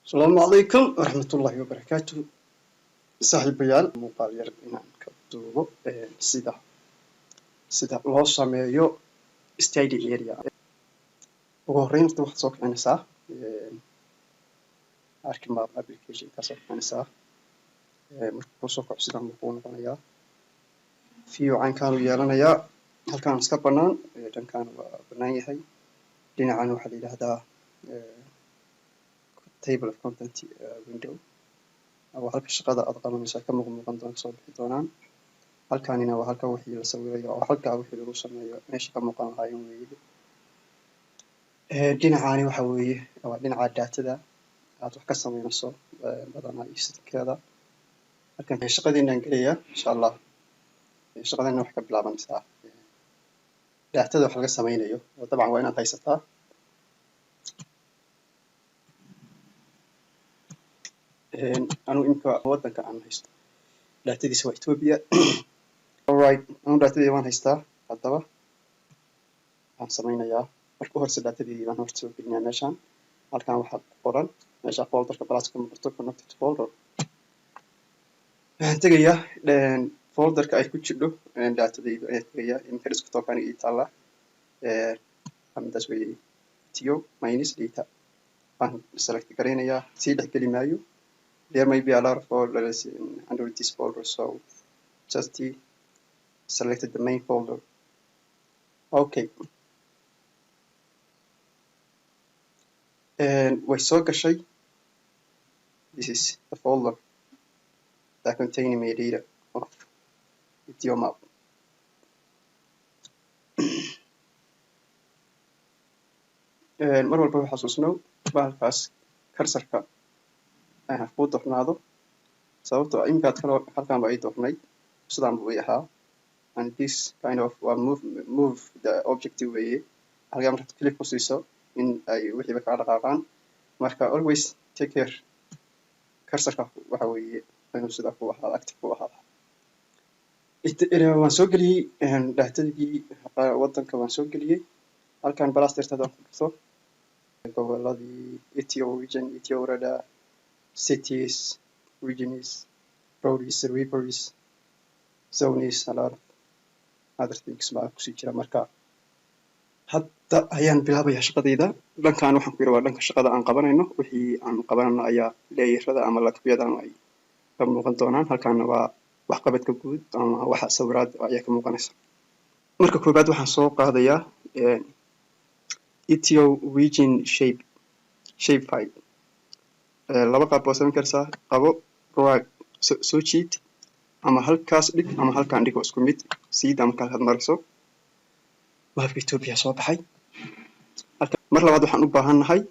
السلام عليكم ورحمة الله وبركاته. صاحب بيال muuqaal yar inaan ka duubo sida loo sameeyo staging area. ugu horreyn horta waxaad soo kicinaysaa archimap application ka soo kicinaysaa markuu kusoo kaco sidan buu noqonayaa view caynkaanu yeelanayaa halkaan iska bannaan dhankaan waa bannaan yahay dhinacan waxaa la yidhaahdaa table of content window waa halka shaqada aad qabanaysaa ka muuqan doonto soo bixi doonaan halkaanina waa halka wixii la sawirayo oo halkaa wixii lagu sameeyo meesha ka muuqan lahaayeen weeye dhinacaani waxa weeye waa dhinaca daatada aad wax ka samaynayso badanaa iyo sidkeeda halkan shaqadiinaan gelayaa insha allah shaqadana wax ka bilaabanaysaa daatada wax laga samaynayo oo dabcan waa inaad haysataa anu imka wadanka aan haysto daatadiisa waa Ethiopia. Alright, anu daatadii waan haystaa haddaba waxaan samaynayaa marka horse daatadii baan horta soo gelinayaa meeshaan halkaan waxaa ku qoran meesha folderka plus ka muuqato connected folder waxaan tegayaa folderka ay ku jirto daatadayda ayaan tegayaa imka desktop aniga ii taalla midaas weeye tio minus data baan select garaynayaa sii dhex geli maayo. There may be a lot of folders under this folder, so just select the main folder. Okay. And we saw gashay. This is the folder that contains my data of video map. And mar walba waxaa xasuusnow bahalkaas cursor-ka ku doornaado sababtoo ah imkaad kale halkaan ba ay doornay sidaan buu ahaa and this kind of move the objective way halkaan markaad click ku siiso in ay wixiiba ka dhaqaaqaan marka always take care cursor-ka waxa weeye inuu sida ku ahaa active ku ahaa waan soo geliyey daatadii wadanka waan soo geliyey halkaan balaastirtada ku dhigto goboladii Ethiopia region Ethiopia cities, regions, roads, rivers, zones, a lot of other things baa kusii jira marka hadda ayaan bilaabayaa shaqadayda dhankaan waxaan ku yidhi waa dhanka shaqada aan qabanayno wixii aan qabanayno ayaa leeyarada ama latkuyadan ay ka muuqan doonaan halkaana waa waxqabadka guud ama waxa sawiraad ayaa ka muuqanaysa marka koobaad waxaan soo qaadayaa Ethio region shape file laba qaab oo samayn kartaa qabo drag soo jiid ama halkaas dhig ama halkaan dhig oo isku mid Sida marka aad mariso mapka Ethiopia soo baxay mar labaad waxaan u baahanahay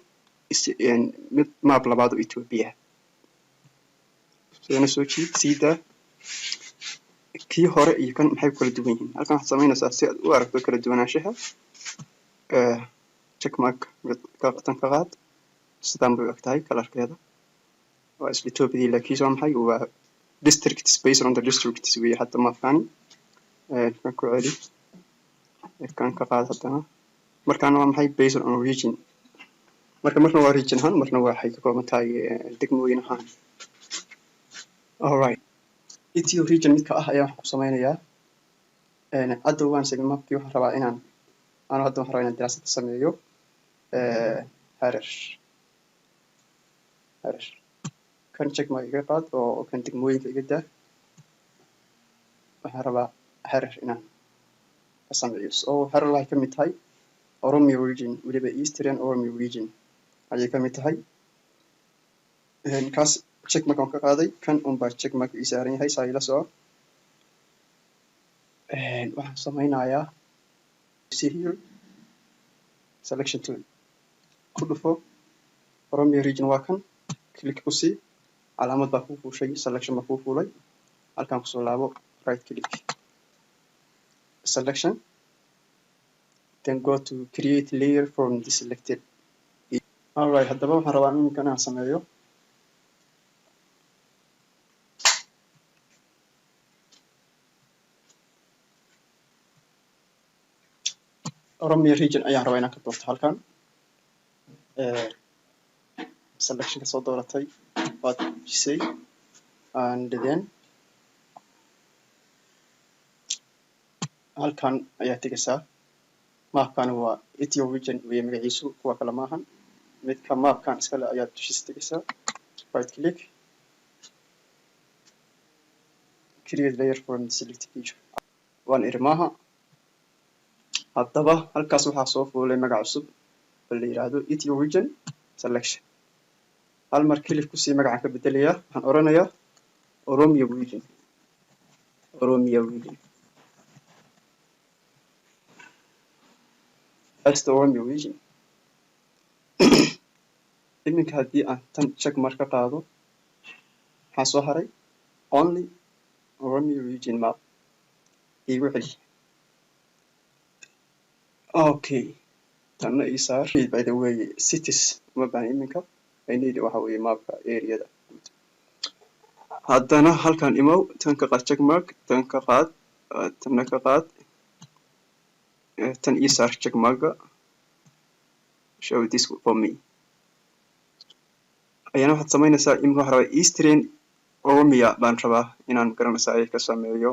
mid map labaad oo Ethiopia soo jiid Sida kii hore iyo kan maxay kala duwan yihiin halkaan waxaad samaynaysaa si aad u aragto kala duwanaanshaha check mark ka qaad sidaan bay u egtahay kalarkeeda waa isla Ethiopia laakiin soo maxay waa districts based on the districts way hadda maafkaan kan ku celi kan ka qaad hadana markaan waa maxay based on region marna waa region ahaan marna waa waxay ka kooban tahay degmooyin ahaan. Alright, Ethio region midka ah ayaan ku samaynayaa hadda waan sameeyay mapkii waxaan rabaa inaan daraasad sameeyo hareer kan check ma iga qaad oo kan degmooyinka iga daa waxaan rabaa hareer inaan ka sameeyo oo hareer waxay ka mid tahay Oromia region weliba Eastern Oromia region ayay ka mid tahay kaas check markaan ka qaaday kan unbaa check mark ii saaran yahay saa ila soo waxaan samaynayaa see here selection tool ku dhufo Oromia region waa kan click ku sii calaamad baa ku fuushay selection baa ku fuulay halkaan ku soo laabo right click selection then go to create layer from the selected. Alright, haddaba waxaan rabaa inaan sameeyo Oromia region ayaan rabaa inaan ka doorto halkaan selection ka soo dooratay waad jisay and then halkan ayaa tegaysaa mapkan waa Etio region iyo magaciisu kuwa kale maahan midka mapkan iskale ayaa dushiisa tegaysaa right click create layer from the selected feature waan irmaaha haddaba halkaas waxaa soo fuulay magac cusub oo la yiraahdo Etio region selection hal mar click ku sii magaca ka bedelayaa waxaan oranayaa Oromia region that's the Oromia region iminka haddii aan tan check mark ka qaado waxaa soo haray only Oromia region map igu celi okay tanna ii saar by the way cities uma baahan iminka I need waxa weeye mapka areada haddana halkan imow tan ka qaad check mark tan ka qaad tanna ka qaad tan ii saar check marka show this for me ayana waxaad samaynaysaa iminka waxaa rabaa eastern Oromia baan rabaa inaan garanaysaa ay ka sameeyo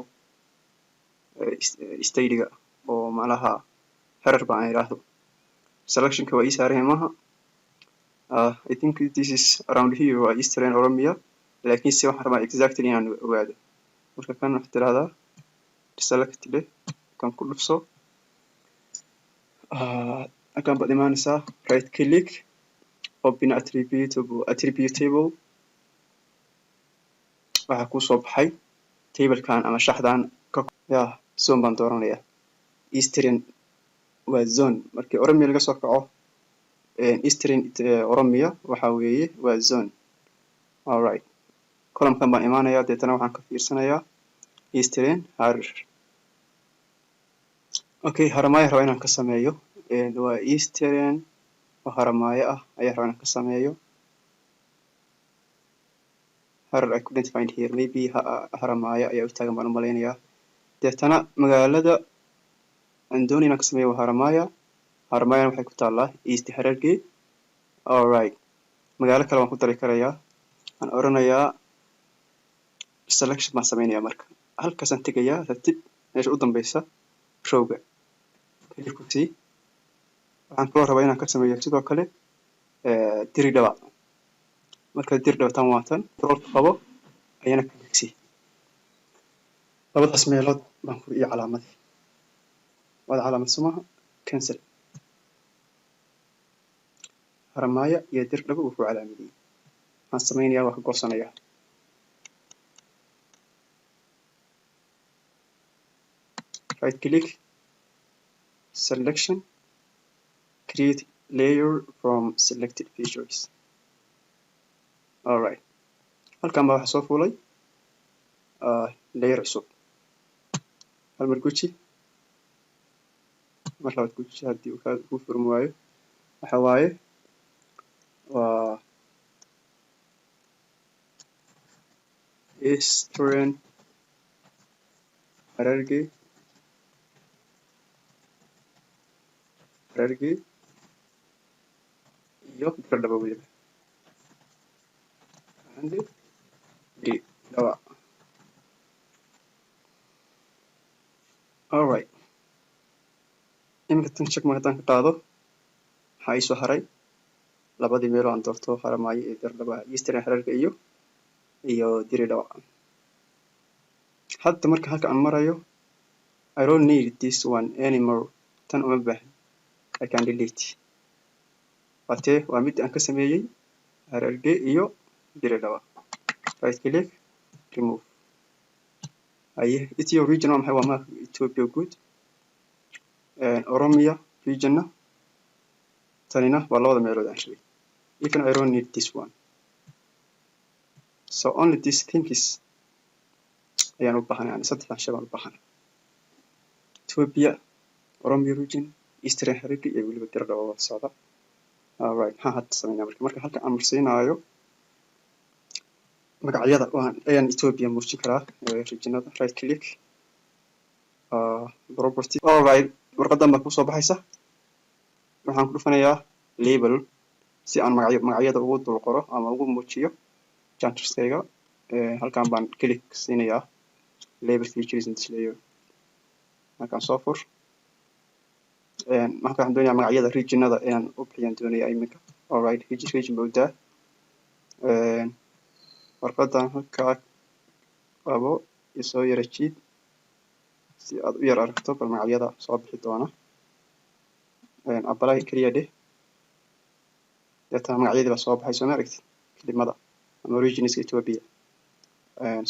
stadiga oo malaha herer baan iraahdo selectionka waa ii saaran maaha I think this is around here waa eastern Oromia laakiin si waxaan rabaa exactly inaan ogaado marka kan waxaad tirahdaa select leh kan ku dhufso halkan baad imaanaysaa right click open attributable waxaa ku soo baxay tablekan ama shaxdan zone baan dooranayaa eastern waa zone markii Oromia laga soo kaco eastern Oromia waxa weeye waa zone all right column-kan baan imaanayaa deetana waxaan ka fiirsanayaa eastern harer okay haramaya rabaa inaan ka sameeyo waa eastern oo haramaya ah ayaa rabaa inaan ka sameeyo harer I couldn't find here maybe haramaya ayaa u taagan baan u malaynayaa deetana magaalada aan doonay inaan ka sameeyo waa haramaya waxay ku taallaa east harerge all right magaalo kale waan ku dari karayaa aan oranayaa selection baan samaynayaa marka halkaasaan tegayaa ratib meesha u dambeysa rowga click ku sii waxaan kaloo rabaa inaan ka sameeyo sidoo kale diridhaba marka diridhaba tan waa tan controlka qabo ayana click sii labadaas meelood baan ku iyo calaamadii waad calaamadsumaha cancel haramaya iyo diridhaba wuu ku calaamadiyey waxaan samaynayaa waa ka goosanayaa right click selection create layer from selected features all right halkan baa waxa soo fuulay layer cusub hal mar guji mar labaad guji haddii uu ku furmi waayo waxa waaye waa eastern harerge iyo diridhaba weliba diridhaba all right iminka tan check mark haddaan ka qaado waxaa ii soo haray labadii meelo aan doorto haramaya iyo diridhaba eastern harerge iyo diridhaba hadda marka halka aan marayo I don't need this one anymore tan uma baahan I can delete watee waa mid aan ka sameeyey harerge iyo diridhaba right click remove aye Etio region waa maxay waa map Ethiopia good Oromia regionna tanina waa labada meelood aan rabay even I don't need this one so only these things ayaan u baahanay yani saddexdan shay baan u baahanay Ethiopia Oromia region eastern harerge iyo weliba diridhaba wada socda all right maxaan hadda sameynaa marka halka aan marsiinaayo magacyada ayaan Ethiopia muujin karaa regionada right click property all right warqadan baa kusoo baxaysa waxaan ku dhufanayaa label si aan magacyada ugu dul qoro ama ugu muujiyo chanterskayga halkan baan click siinayaa label features in this layer halkan soo fur marka waxaan doonayaa magacyada regionada inaan u bixiyaan doonayaa iminka alright region bowdaa warqadan halkaa qabo iyo soo yara jiid si aad u yar aragto bal magacyada soo bixi doona apply kaliya dheh deetana magacyadii baa soo baxay soo ma aragtid kelimada ama regionska Ethiopia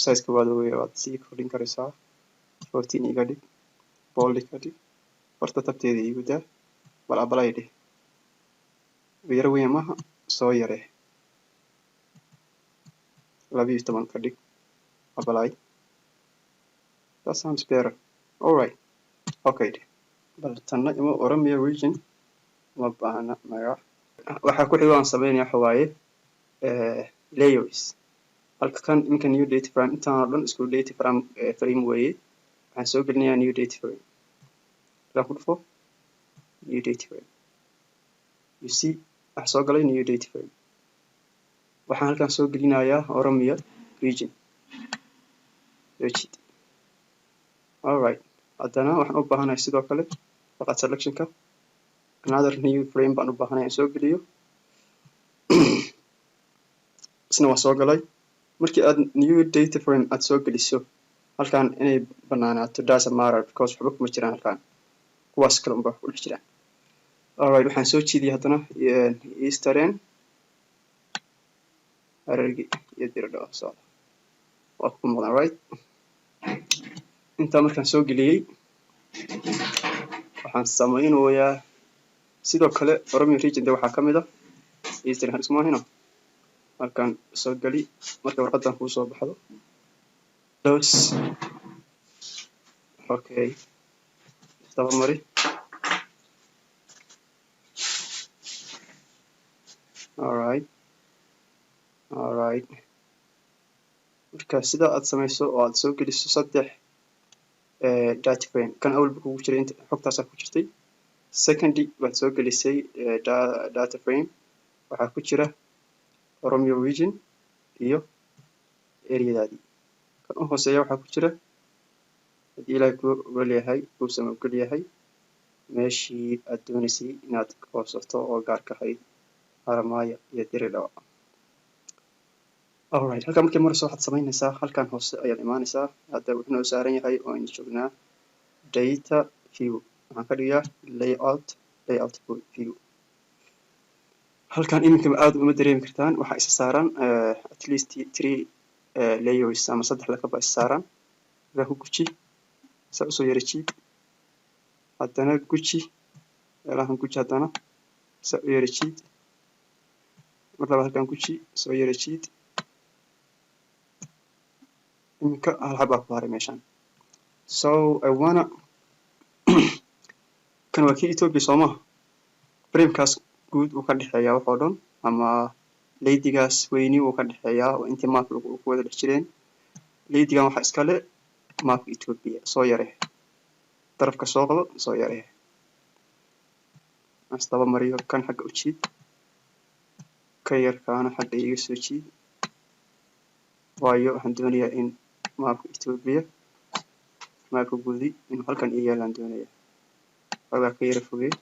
size-ka waad sii kordhin karaysaa 14 iga dhig bold ka dhig farta tabteeda igu daa bal apply dheh yara weyn maaha soo yaree 12 ka dhig apply that sounds better alright okay bal tanna ima Oromia region ma baahna magac waxaa ku xigo aan sameynaya waxa waaye layers halka kan iminka new data frame intaan oo dhan isku data frame weeye waxaan soo gelinayaa new data frame ku dhufo new data frame you see waxaa soo galay new data frame waxaan halkan soo gelinayaa Oromia region alright haddana waxaan u baahanahay sidoo kale faqad selectionka another new frame baan u baahanahay soo geliyo isna waa soo galay markii aad new data frame aad soo geliso halkan inay banaanaato doesn't matter because waxba kuma jiraan halkan kuwaas kale unbaa ku dhex jiraan alright waxaan soo jiidiyay haddana eastern harargi iyo diradhawa socda waa ku muuqdaan right intaa markaan soo geliyey waxaan sameynayaa sidoo kale Oromia region waxaa ka mid ah eastern harargi maahino halkan soo gali marka warqadan kuu soo baxdo close okay daba mari alright marka sida aad sameyso oo aad soo geliso saddex data frame kan awalba kugu jiray inta xogtaas ku jirtay secondly waad soo gelisay data frame waxaa ku jira Oromia region iyo areadaadii kan u hooseeya waxaa ku jira haddii ilaahay ku ogolyahay kuusan ogolyahay meeshii aad doonaysay inaad hoosato oo gaarka ahayd Haramaya iyo Diridhawa alright halkan markii marayso waxaad samaynaysaa halkan hoose ayaad imaanaysaa hadda wuxuu noo saaran yahay oo aynu joognaa data view waxaan ka dhigaa layout view halkan iminka aad uma dareemi kartaan waxaa isa saaran at least 3 layers ama 3 lakaba isa saaran halkan ku guji saa usoo yara jiid haddana guji meelahan guji haddana saa u yara jiid mar labaad halkan guji soo yara jiid iminka hal xabaa ku haray meeshan so I wanna kan waa kii Ethiopia sooma framekaas guud uu ka dhexeeyaa wax oo dhan ama laydigaas weyni uu ka dhexeeyaa oo intii map lagu wada dhex jireen laydigan waxaa iska leh mapka Ethiopia soo yaree darafka soo qabo soo yaree astaba mariyo kan xagga u jiid ka yarkaana xagga iga soo jiid waayo waxaan doonayaa in mapka Ethiopia mapka guudi inuu halkan ii yaalaan doonayaa xoogaa ka yara fogey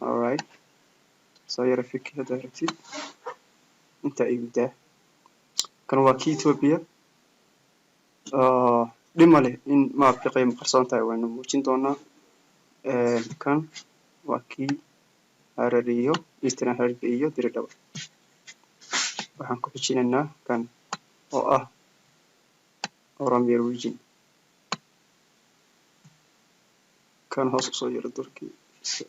alright soo yara fiki hadda aragtid intaa igu daa kan waa kii Ethiopia dhima leh in mapka qiimo qarsoon tahay waynu muujin doonaa kan waa kii Harare iyo Eastern Hararge iyo Diridhawa waxaan ku xijinaynaa kan oo ah Oromia region kan hoos usoo yara durkii so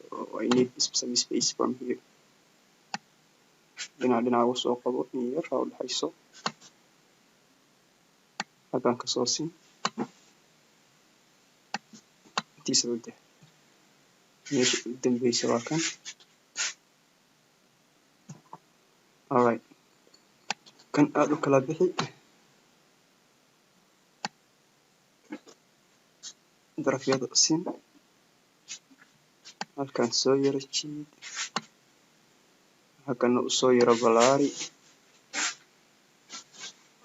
I need some space from here dhinaca ugu soo qabo in yar oo dhaxayso halkan ka soo siin intiisa wada meesha u dambeysa waa kan alright kan aad u kala bixi darafyada siin halkan soo yara jiid halkan u soo yara balaari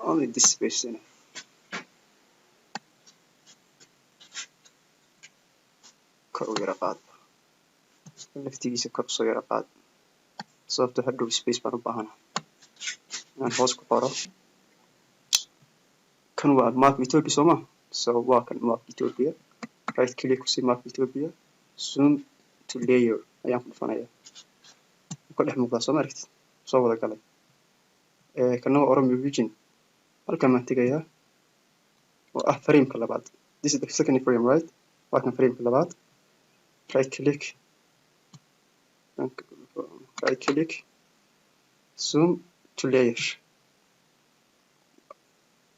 only this space in kor u yara qaad laftigiisa kor soo yara qaad sababtoo hadhow space baan u baahanahay inaan hoos ku qoro kan waa map Ethiopia soo ma so waa kan map Ethiopia right click ku si map Ethiopia zoom to layer ayaan ku dhufanayaa ku dhex muuqda soo maragtid soo wada galay kana waa Oromo region halkan ma tagayaa oo ah frame ka labaad this is the second frame right waa kan frame ka labaad right click zoom to layer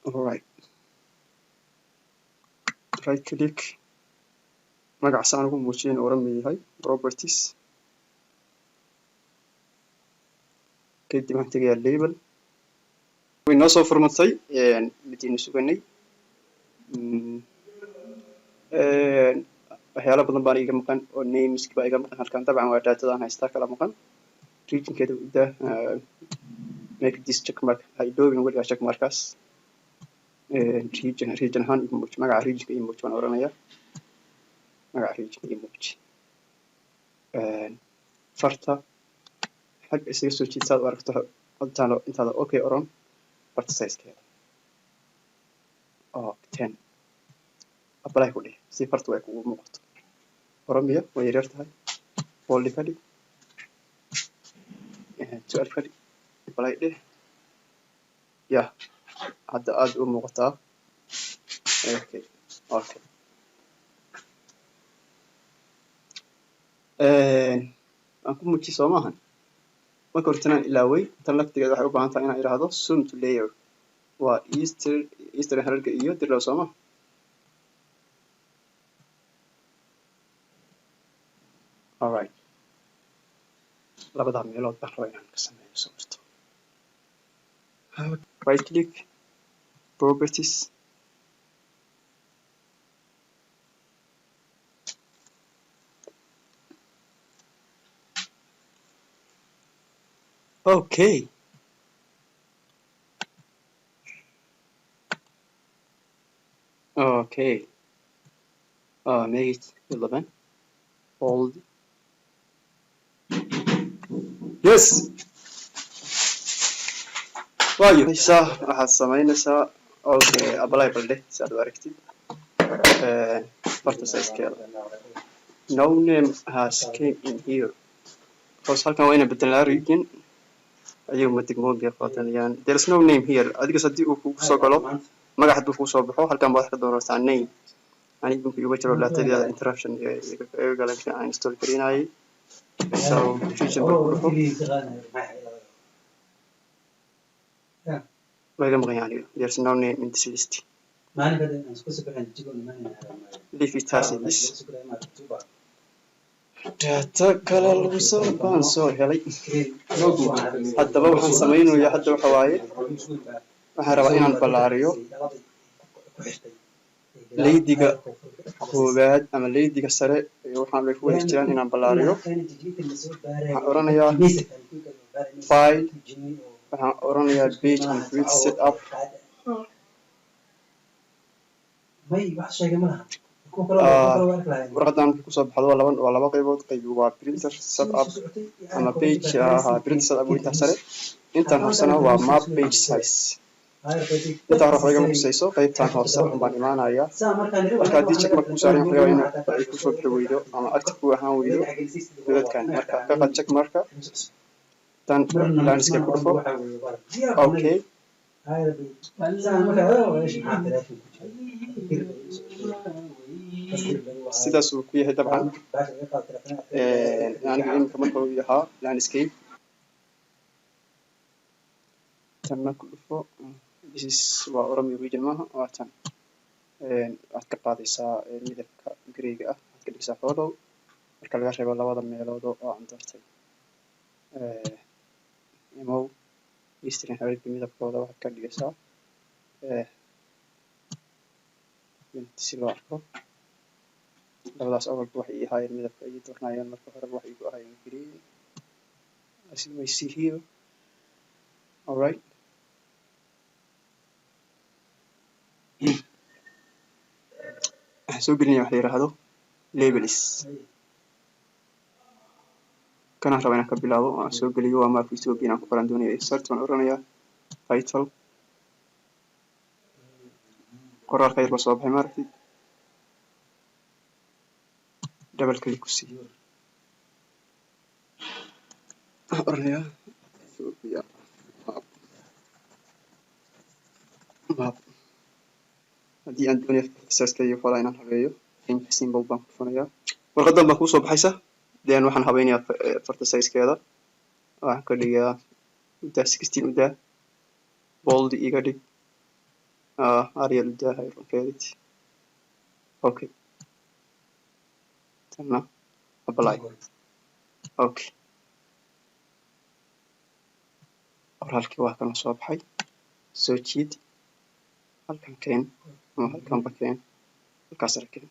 all right right click magaca aan ugu muujin Oromo yahay properties kadib waxaan tagayaa label way noo soo furmatay midina suganay waxyaalo badan baan iga maqan oo names baa iga maqan halkan dabcan waa data aan haystaa kala maqan region keeda ida make this check mark hay doobin weligaa check markaas region ahaan igu muuji magaca regionka igu muuji baan oranayaa magaca regionka igu muuji farta xag isaga soo jiidsaad u aragto intaada okay oran farta size-keeda oo 10 apply ku dheh si farta way kugu muuqato Oromiya way yar tahay foldi ka dhig su'aal ka dhig apply dheh ya hadda aad u muuqataa okay aan ku muuji soo maahan marka hortanaan ilaaway tan laftigeeda waxay u baahan tahay inaan iraahdo zoom to layer waa eastern hararga iyo dirlow soo maaha all right labada meelood baan rabaa inaan ka sameeyo sawirto right click properties okay make it 11 hold yes waayo waxaad samaynaysaa okay apply balde si aad u aragtid farta size-keeda no name has came in here because halkan waa inaan bedelnaa region ayagu ma degmoon bay qaadanayaan there is no name here adiga haddii uu kugu soo galo magac hadduu kugu soo baxo halkan baad ka doorataa name aniga igu jiro datadeeda interruption ee galanka aan install gareynayay so region baa ku dhufo laga maqan yahay there is no name in this list leave it as it is data kala lagu soo baan soo helay haddaba waxaan samaynayaa hadda waxa waaye waxaan rabaa inaan ballaariyo laydiga koowaad ama laydiga sare waxaan way ku wada jiraan inaan ballaariyo waxaan oranayaa file waxaan oranayaa page and grid setup warqadan kusoo baxdo waa laba qaybood qayb waa printer setup ama page printer setup inta sare intaan hoosena waa map page size intaan hore waxay kusayso qaybtaan hoose baan imaanayaa marka haddii check marka ku saaran waxaa in ay kusoo bixi weydo ama active ku ahaan weydo dadkan marka ka qad check marka tan landscape ku dhufo okay sidaas uu ku yahay dabcan aniga imika marka uu yahaa landscape tanna ku dhufo this is waa Oromo region maaha waa tan waxaad ka qaadaysaa midabka greyga ah waxaad ka dhigaysaa photo marka laga reebo labada meelood oo aan doortay imow eastern hararga midabkooda waxaad ka dhigaysaa si loo arko labadaas awalba waxay ii ahaayeen midabka ay doornaayeen marka horeba waxay igu ahaayeen green as you may see here. Alright. waxaan soo gelinaya wax la yiraahdo labels. kanaan raba inaan ka bilaabo aan soo geliyo waa mapka Ethiopia inaan ku qoran doonayo insert waan oranayaa title qoraalka yar baa soo baxay maaragtay double click ku sii oranayaa Ethiopia map haddii aan doonayo exerciska iyo fala inaan habeeyo change symbol baan ku fanayaa warqadan baa kusoo baxaysa then waxaan habeynayaa farta size-keeda waxaan ka dhigayaa udaa 16 udaa bold iga dhig Arial udaa hydrophilic okay tanna apply okay qoraalkii waa kan soo baxay soo jiid halkan keen ama halkan ba keen halkaas arkeen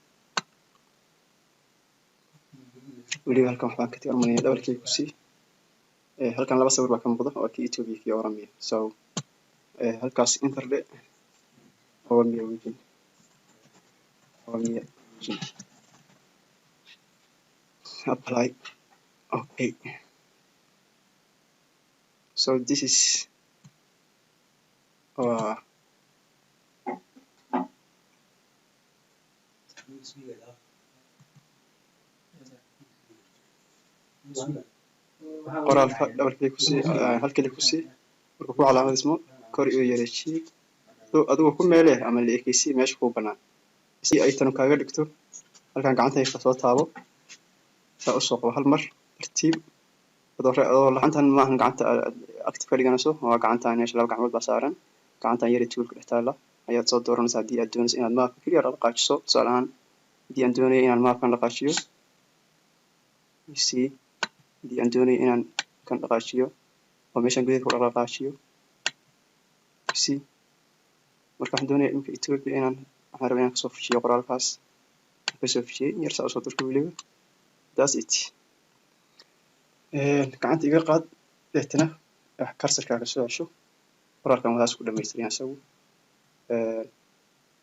weliba halkan waxbaan ka tigarmanaya double click ku sii halkan laba sawir baa ka muuqda oo kii Ethiopia kii Oromia so halkaas interde Oromia region apply okay so this is qoraalka double click ku sii hal click ku sii marka ku calaamadismo kor iyo yareeji adigu ku meelay ama la ekaysi meesha ku banaan si ay tan kaaga dhigto halkan gacantayda ka soo taabo saa u soo qabo hal mar tartiib adoo lahantan maahan gacanta active ka dhiganayso waa gacantan meesha laba gacmood baa saaran gacantan yar toolka dhex taala ayaad soo dooranaysaa haddii aad doonayso inaad mapka kaliya la qaajiso tusaale ahaan haddii aan doonayo inaan mapkan la qaajiyo see haddii aan doonayo inaan kan dhaqaajiyo oo meeshan gudaha ku dhaqaajiyo see marka waxaan doonayaa imika Ethiopia inaan waxaan rabaa inaan kasoo fujiyo qoraalkaas kasoo fujiyay yar saa usoo durka weliba that's it gacanta iga qaad deetana cursor-kaaga soo cesho qoraalkan wadaas ku dhamaystiran isagu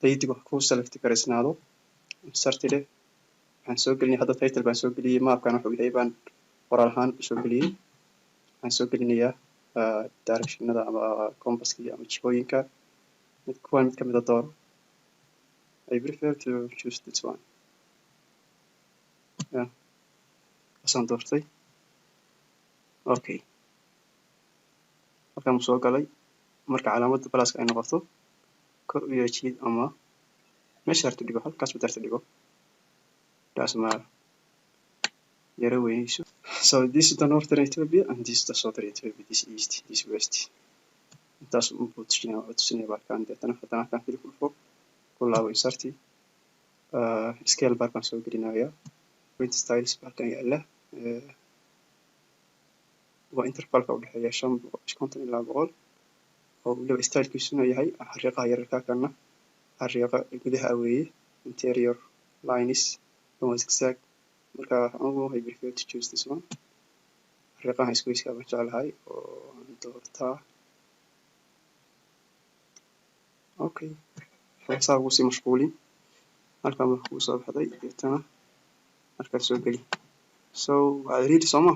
daydiga ku select garaysnaado insert leh waxaan soo gelinay hadda title baan soo geliyay mapkan wuxuu yahay baan qoraal ahaan soo geliyay waxaan soo gelinayaa directionada ama compasska ama jihooyinka mid ka mid ah dooro I prefer to choose this one kasaan doortay okay halkaan soo galay marka calaamadda pluska ay noqoto kor u yeejid ama meesha harto dhigo halkaas badarta dhigo doesn't matter yara weynayso so this is the northern Ethiopia and this is the southern Ethiopia this east this west intaas u tusinaya baalkan deetana haddana halkaan kili ku dhufo ku laabo insarti scale bar baan soo gelinayaa print styles baalkan yaala waa intervalka u dhexeeya 50 ilaa 100 oo weliba stylekiisuna yahay xariiqaha yararka kana xariiqa gudaha weeye interior lines no zigzag marka I prefer to choose this one xariiqaha isgoyska baan jeclahay oo doortaa okay saa ugu sii mashquulin halkan marka uu soo baxday deetana halkaas soo geli so waxaad read soma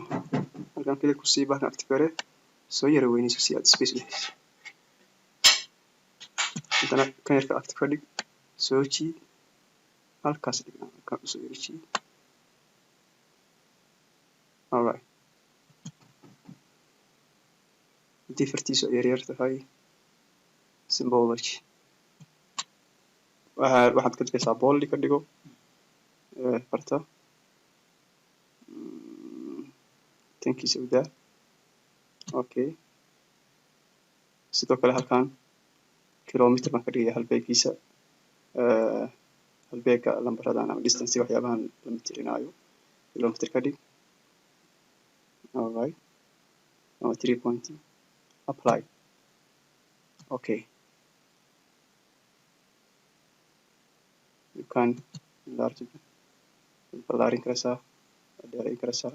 halkan kaliya ku sii baan active gare soo yara weynayso si aad space u hesho haddana kan yarka active ka dhig soo jiid halkaas dhig halkaan usoo yara jiid alright haddii fartiisu ay yaryar tahay symbology waxaad ka dhigaysaa bold ka dhigo farta tankiisa u daa okay sidoo kale halkan kilometer baan ka dhigaya halbeegiisa halbeega lambaradan ama distance waxyaabahan la mitirinayo kilometer ka dhig alright ama 3 apply okay you can enlarge it ballaarin karaysaa dheerayn karaysaa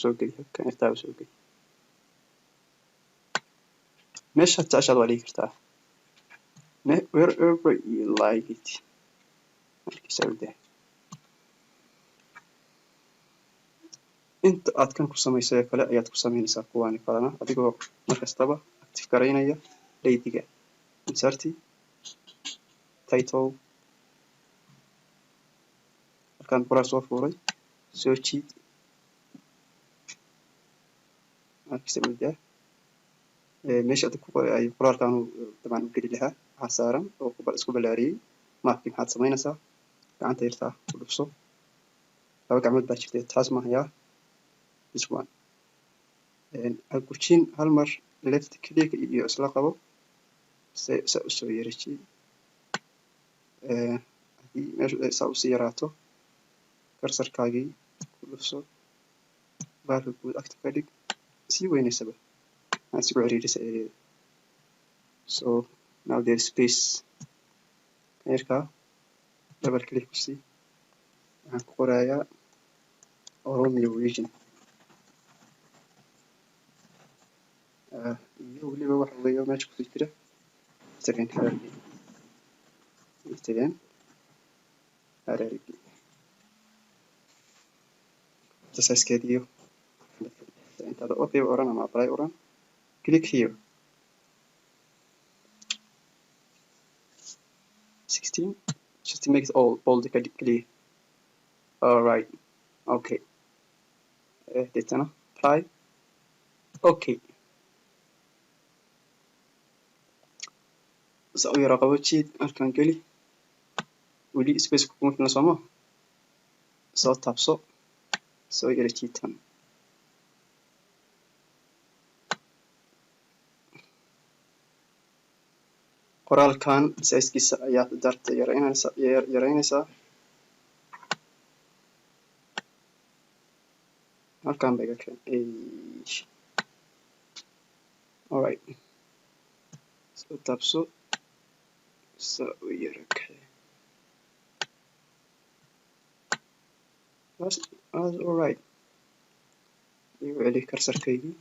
soo geliyo kan irtaa soo geliyo meesha jeceshaad waa dhigi kartaa wherever you like it markiisa u dah inta aad kan ku samaysay kale ayaad ku samaynaysaa kuwaani kalena adigoo markastaba active garaynaya laydiga insert title halkaan qoraal soo fuuray soo jiid markiisa u dah meesha aad ku qoray qoraalkaan dabcan u geli lahaa waxaa saaran oo isku ballaariyay maafkii maxaad samaynaysaa gacanta yartaa ku dhufso laba gacmood baa jirtay taas ma hayaa this one gujin hal mar left click iyo isla qabo sa u soo yarajiyay haddii meeshu saa usii yaraato karsarkaagii ku dhufso baalka guud agta ka dhig sii weynaysaba aad isku ciriirisa ereeda so now there is space yarkaa double click ku sii waxaan ku qorayaa Oromia region iyo weliba waxa weeyo meesha kusii jira Hararge tasaaskeediyo intaada okay oran ama apply oran click here 16 just to make it all the clear. All right, okay. Deetana apply okay sa u yara qabo jiid halkan geli weli space kuma filna sooma soo taabso soo yara jiitan qoraalkan size-kiisa ayaad darta yaraynaysaa halkan bay ka keen all right soo taabso soo yara keen that's all right you really karsarkaygii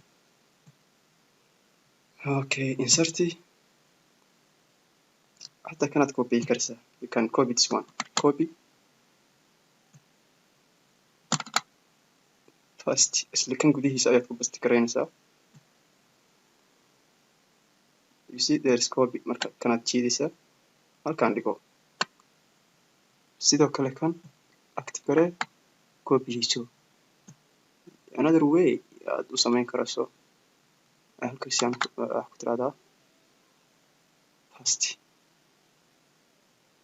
okay insert حتى كانت copy كرسة you can copy this one copy first اللي كان قديه سايق بس تكرينسا you see there is copy مركب كانت تشيديسا هل كان لقو سيدو كله كان أكتبره copy يشو another way do سامين كرسو هل كريسيان أكتر هذا first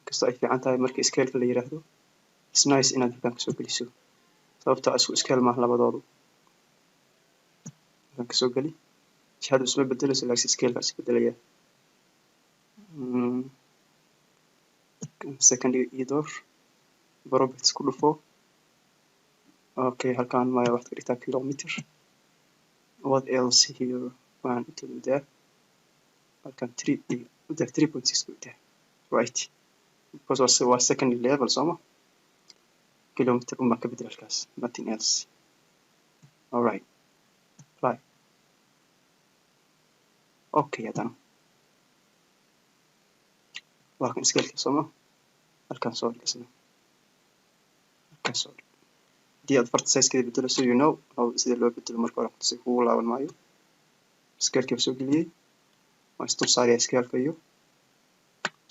كستو أي في عنتها مركب سكيل في اللي يرهدو it's nice إن هذا كان كسو بليسو sababta isku scale ma labadoodu kan ka soo gali jihadu isma bedelayso laakiin scale ka isbedelaya second door properties ku dhufo okay halkaan ma wax ka dhigtaa kilometer what else here one to there halkaan 3.6 ku dhigtaa right because was second level so kilometer uma ka bedel halkaas nothing else all right apply okay hadana waa kan scale soma halkan soo dhigasna halkan soo dii aad farta size-keeda bedelayso you know how sida loo bedelo marka hore si kugu laaban maayo scale-ka soo geliyay waa isdul saaraya scale-ka iyo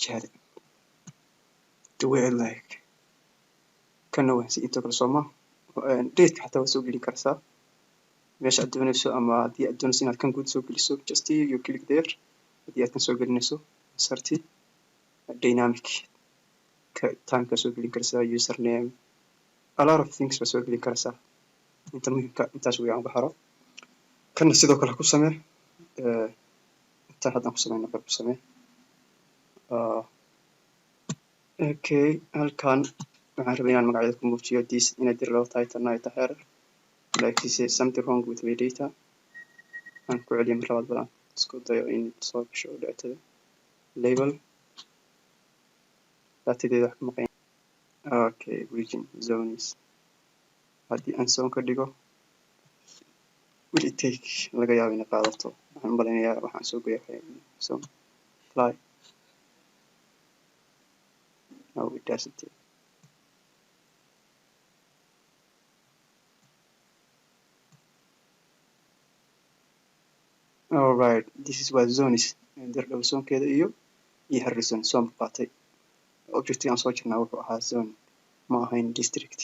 jihada the way I like kana waa si inta kala sooma date xataa waa soo gelin kartaa meesha aad doonayso ama haddii aad doonayso inaad kan guud soo geliso just you click there haddii aad kan soo gelinayso insert dynamic time ka soo gelin kartaa username a lot of things waa soo gelin kartaa inta muhiimka intaas weeyaan baxaro kana sidoo kale ku samee inta haddaan ku sameyno ku samee okay halkan waxaan rabaa inaan magacyada ku muujiyo this inay dir loo title night error like this is something wrong with my data aan ku celiyo mar labaad badan isku dayo in soo gasho datada label datadeeda wax ka maqan Okay, region zones haddii aan zone ka dhigo will it take laga yaabo inay qaadato waxaan u malaynayaa waxaan soo goyaa zone apply no it doesn't take. Alright, this is what zone is dirdhaw zonekeeda iyo Harrison zone qaatay objective aan soo jirnaa wuxuu ahaa zone ma ahayn district.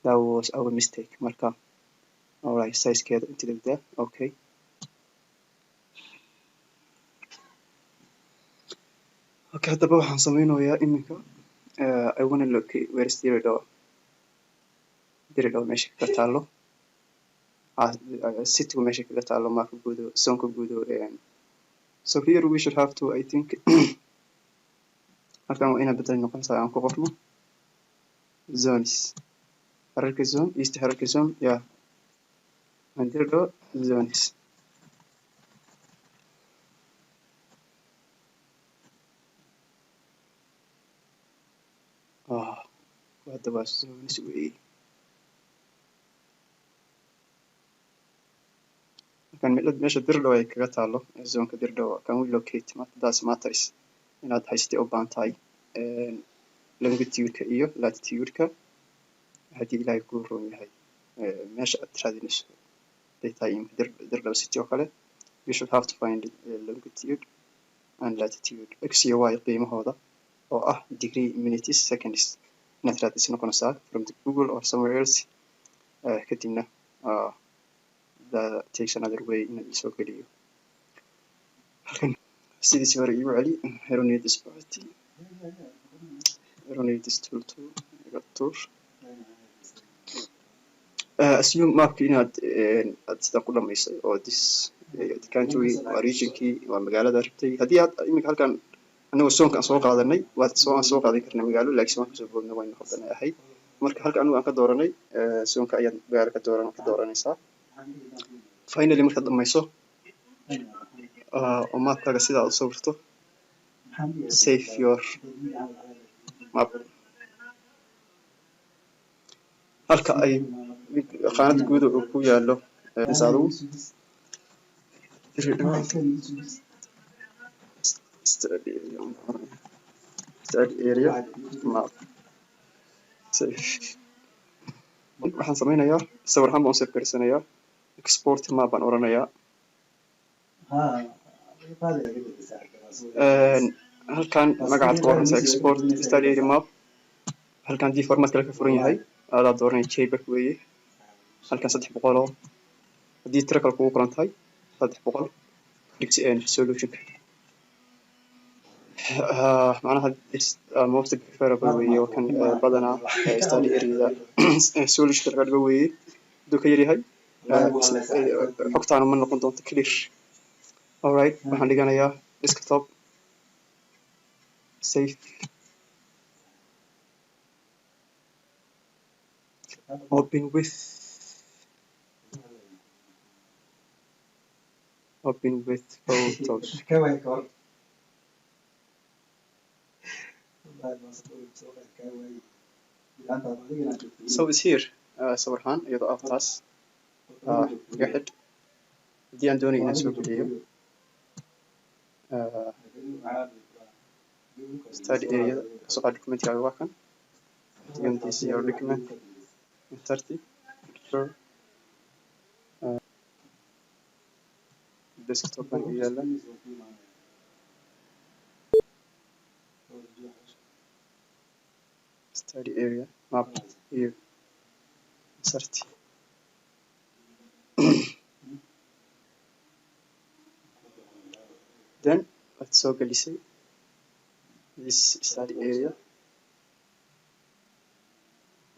That was our mistake marka alright sizekeeda inta degdaa okay. Okay, haddaba waxaan sameynayaa iminka I wanna locate where is diridhaw meesha kaga taalo citygu meesha kaga taalo marka guudo zonka guudo so here we should have to I think halkan waa inaan bedel noqonaysaa aan ku qorno zones hierarchy zone east hierarchy zone yeah and diridhaw zones. Haddaba zones wey kan meesha dirdhaw ay kaga taalo zonka dirdhaw can we locate that's matters inaad haystay u baahan tahay longitude-ka iyo latitude-ka haddii ilaahay kuu roon yahay meesha aad raadinayso haday tahay dirdhaw city oo kale you should have to find longitude and latitude x iyo y qiimahooda oo ah degree minutes seconds inaad raadis noqonaysaa from the Google or somewhere else kadibna that takes another way in soo geliyo halkan sidiisii hore igu celi I don't need this party I don't need this tool iga tuur assume mapka inaad sidan ku dhamaysay oo this the country waa regionkii waa magaalada rabtay haddii aad iminka halkan anagoo zoonka aan soo qaadanay waa aan soo qaadan karnay magaalo laakiin waan kasoo boodnay wayna qaldanay ahayd marka halka anigu aan ka dooranay zoonka ayaad magaalo ka dooranaysaa finally markaad dhamayso oo mapkaaga sidaa u sawirto save your map halka ay qaanad guud oo ku yaalo adigu study area map waxaan sameynayaa sawir ahaan baan u save garsanayaa export map baan oranayaa halkan magacaad ku oranaysaa export study area map halkan dii format kale ka furan yahay aadaa dooranaya jpeg weeye halkan 300 oo haddii tiro kale kugu qoran tahay 300 dhigsi resolutionka معناها most preferable way وكان بدنا study area solution كرقد way دو كيري هاي حقتنا من نقطة دونت clear alright waxaan dhiganayaa desktop save open with photos so it's here sawirhaan iyadoo aftaas gaxid haddii aan doonay inaan soo geliyo study area kasoo qaad documentkaaga waa kan this your document 30 sure desktop baan u yaala study area map here 30 then let's so gelisay this study area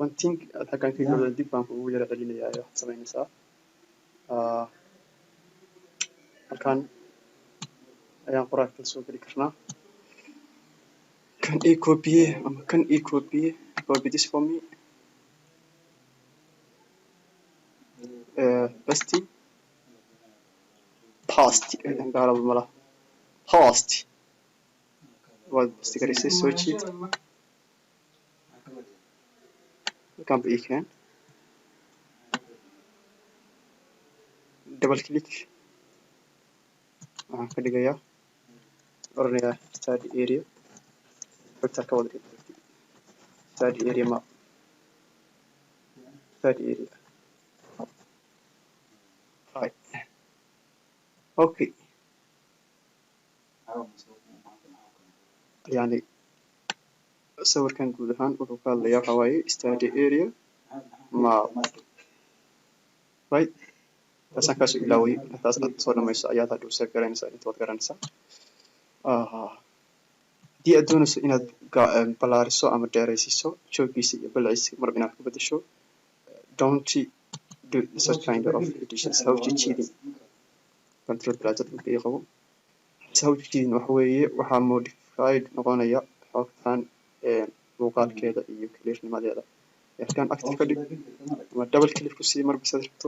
one thing halkan ka galo dib baan ugu yara celinayaa waxaad samaynaysaa halkan ayaan qoraalka soo geli karnaa kan copy this for me past waad stigarisay soo jiid halkaan ba ii keen double click waxaan ka dhigayaa oranayaa study area xogta ka wada study area map study area right okay يعني sawirkan guud ahaan wuxuu ka hadlayaa waxa waaye study area map right taasaan kaasoo ilaaway taas aad soo dhamayso ayaad hadhow save garanaysaa inta waad garanaysaa haddii aad doonayso inaad ballaariso ama dheeraysiiso jooggiisa iyo balaciisa marba inaad ku beddesho don't do such kind of editions how to cheating control bracket marka ii qabo how to cheating waxa weeye waxaa modified noqonaya xogtan muuqaalkeeda iyo clearnimadeeda halkan active ka dhig ama double click ku sii marba saad rabto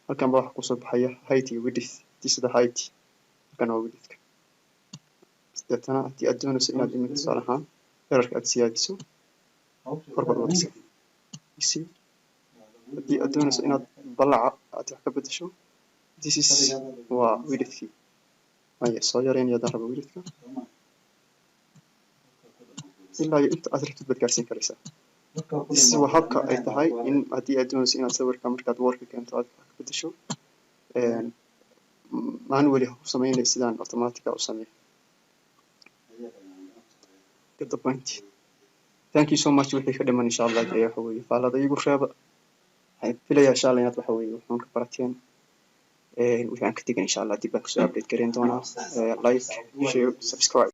halkan baa waxa kusoo baxaya height iyo width this is the height halkan waa widthka deetana haddii aad doonayso inaad iminka tusaale ahaan dherarka aad siyaadiso korbaad wadaysa haddii aad doonayso inaad ballaca aad wax ka beddesho this is waa widthkii maya soo yareynaya haddaan rabo widthka ilaa iyo inta aad rabtid baad gaarsiin karaysaa this is waa habka ay tahay in haddii aad doonayso inaad sawirka markaad worka keento aad wax ka beddesho manually ha ku samaynay sidaan automatica u sameeyo get the point thank you so much wixii ka dhiman insha allah ayaa waxa weeye faalada igu reeba waxaan filayaa insha allah inaad waxa weeye waxaan ka barateen wixii aan ka tegin insha allah dib baan kusoo update gareyn doonaa like share subscribe